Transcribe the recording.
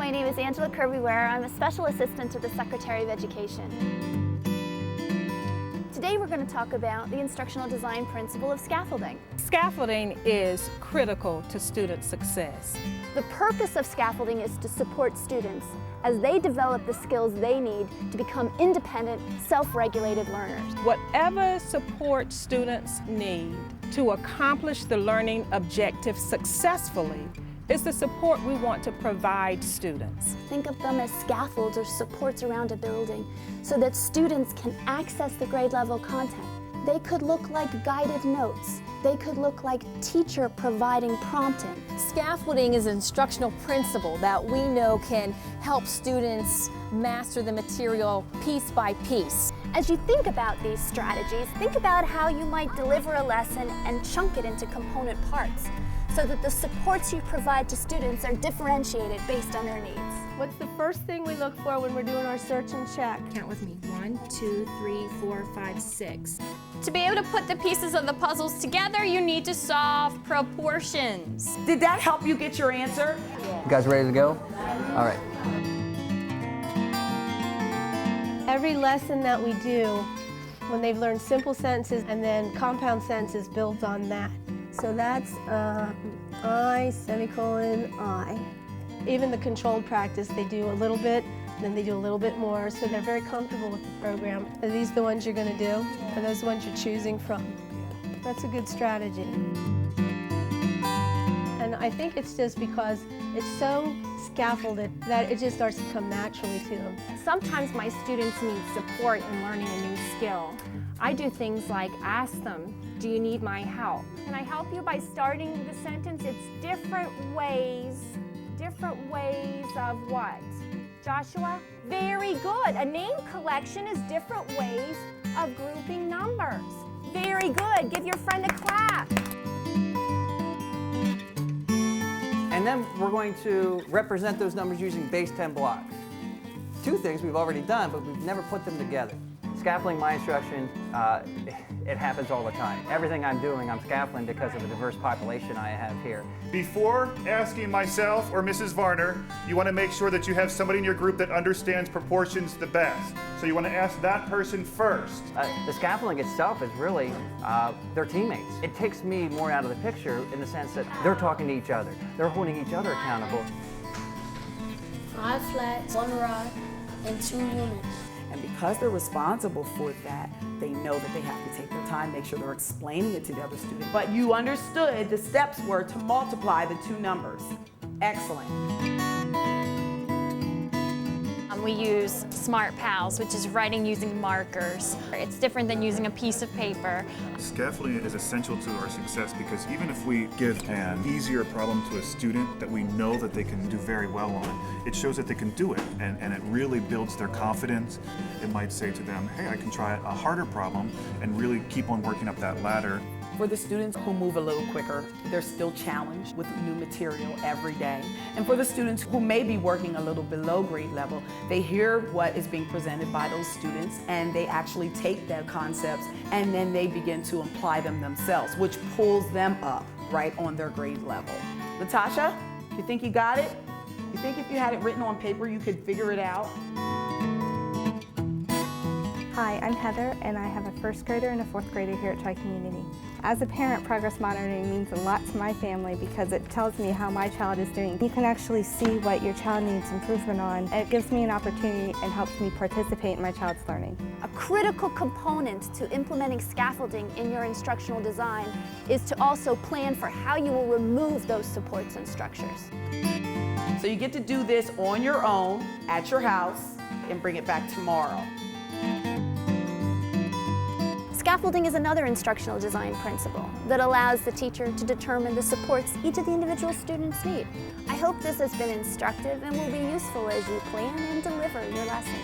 my name is Angela Kirby-wehr. I'm a special assistant to the Secretary of Education. Today we're going to talk about the instructional design principle of scaffolding. Scaffolding is critical to student success. The purpose of scaffolding is to support students as they develop the skills they need to become independent, self-regulated learners. Whatever support students need to accomplish the learning objective successfully is the support we want to provide students. Think of them as scaffolds or supports around a building so that students can access the grade level content. They could look like guided notes. They could look like teacher providing prompting. Scaffolding is an instructional principle that we know can help students master the material piece by piece. As you think about these strategies, think about how you might deliver a lesson and chunk it into component parts so that the supports you provide to students are differentiated based on their needs. What's the first thing we look for when we're doing our search and check? Count with me. 1, 2, 3, 4, 5, 6. To be able to put the pieces of the puzzles together, you need to solve proportions. Did that help you get your answer? You guys ready to go? All right. Every lesson that we do, when they've learned simple sentences and then compound sentences, builds on that. So that's I, semicolon, I. Even the controlled practice, they do a little bit, then they do a little bit more, so they're very comfortable with the program. Are these the ones you're going to do? Are those the ones you're choosing from? That's a good strategy. And I think it's just because it's so scaffolded that it just starts to come naturally to them. Sometimes my students need support in learning a new skill. I do things like ask them, do you need my help? Can I help you by starting the sentence? It's different ways of what? Joshua? Very good. A name collection is different ways of grouping numbers. Very good. Give your friend a clap. And then we're going to represent those numbers using base 10 blocks. Two things we've already done, but we've never put them together. Scaffolding my instruction, it happens all the time. Everything I'm doing, I'm scaffolding because of the diverse population I have here. Before asking myself or Mrs. Varner, you want to make sure that you have somebody in your group that understands proportions the best. So you want to ask that person first. The scaffolding itself is really their teammates. It takes me more out of the picture in the sense that they're talking to each other. They're holding each other accountable. 5 flats, 1 rod, and 2 units. And because they're responsible for that, they know that they have to take their time, make sure they're explaining it to the other students. But you understood the steps were to multiply the 2 numbers. Excellent. We use Smart Pals, which is writing using markers. It's different than using a piece of paper. Scaffolding is essential to our success because even if we give an easier problem to a student that we know that they can do very well on, it shows that they can do it, and it really builds their confidence. It might say to them, hey, I can try a harder problem and really keep on working up that ladder. For the students who move a little quicker, they're still challenged with new material every day. And for the students who may be working a little below grade level, they hear what is being presented by those students and they actually take their concepts and then they begin to apply them themselves, which pulls them up right on their grade level. Natasha, you think you got it? You think if you had it written on paper, you could figure it out? Hi, I'm Heather, and I have a 1st grader and a 4th grader here at Tri-Community. As a parent, progress monitoring means a lot to my family because it tells me how my child is doing. You can actually see what your child needs improvement on, and it gives me an opportunity and helps me participate in my child's learning. A critical component to implementing scaffolding in your instructional design is to also plan for how you will remove those supports and structures. So you get to do this on your own, at your house, and bring it back tomorrow. Scaffolding is another instructional design principle that allows the teacher to determine the supports each of the individual students need. I hope this has been instructive and will be useful as you plan and deliver your lessons.